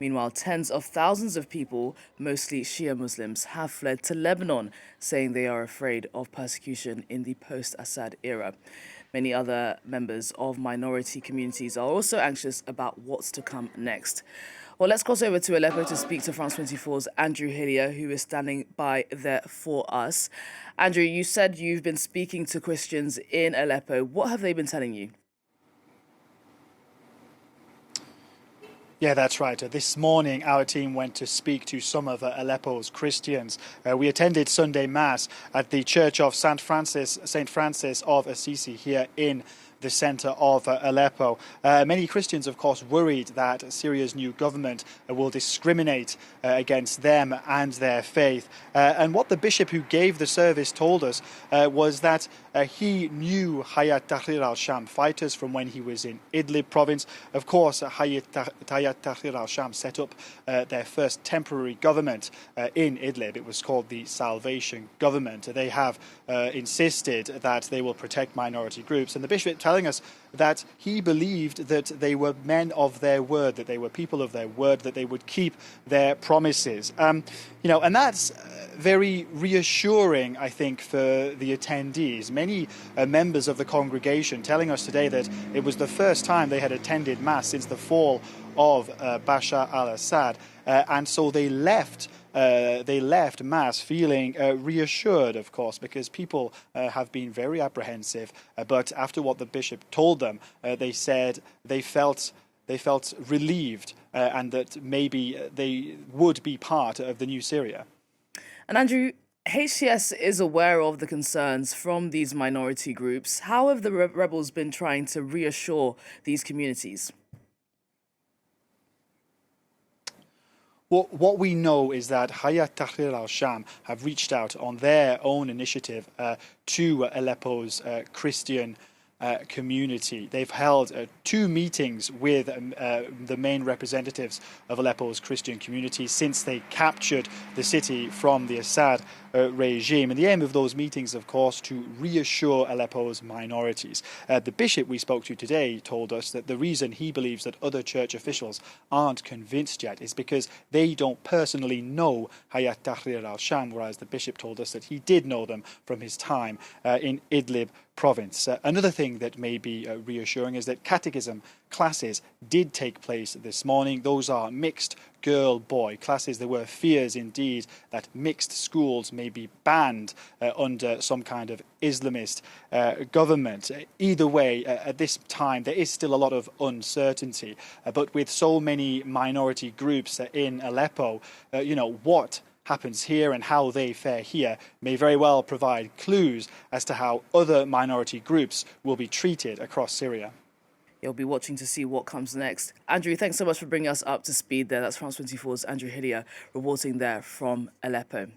Meanwhile, tens of thousands of people, mostly Shia Muslims, have fled to Lebanon, saying they are afraid of persecution in the post-Assad era. Many other members of minority communities are also anxious about what's to come next. Well, let's cross over to Aleppo to speak to France 24's Andrew Hilliar, who is standing by there for us. Andrew, you said you've been speaking to Christians in Aleppo. What have they been telling you? Yeah, that's right. This morning, our team went to speak to some of Aleppo's Christians. We attended Sunday Mass at the Church of St. Francis of Assisi here in the centre of Aleppo. Many Christians, of course, worried that Syria's new government will discriminate against them and their faith. And what the bishop who gave the service told us was that he knew Hayat Tahrir al-Sham fighters from when he was in Idlib province. Of course, Hayat Tahrir al-Sham set up their first temporary government in Idlib. It was called the Salvation Government. They have insisted that they will protect minority groups. And the bishop telling us that he believed that they were men of their word, that they were people of their word, that they would keep their promises. And that's very reassuring, I think, for the attendees. Many members of the congregation telling us today that it was the first time they had attended Mass since the fall of Bashar al-Assad, and so they left Mass feeling reassured, of course, because people have been very apprehensive. But after what the bishop told them, they said they felt relieved and that maybe they would be part of the new Syria. And Andrew, HTS is aware of the concerns from these minority groups. How have the rebels been trying to reassure these communities? Well, what we know is that Hayat Tahrir al-Sham have reached out on their own initiative to Aleppo's Christian community. They've held 2 meetings with the main representatives of Aleppo's Christian community since they captured the city from the Assad regime. And the aim of those meetings, of course, to reassure Aleppo's minorities. The bishop we spoke to today told us that the reason he believes that other church officials aren't convinced yet is because they don't personally know Hayat Tahrir al-Sham, whereas the bishop told us that he did know them from his time in Idlib province. Another thing that may be reassuring is that catechism classes did take place this morning. Those are mixed girl-boy classes. There were fears indeed that mixed schools may be banned under some kind of Islamist government. Either way, at this time, there is still a lot of uncertainty. But with so many minority groups in Aleppo, what happens here and how they fare here may very well provide clues as to how other minority groups will be treated across Syria. You'll be watching to see what comes next. Andrew, thanks so much for bringing us up to speed there. That's France 24's Andrew Hilliar reporting there from Aleppo.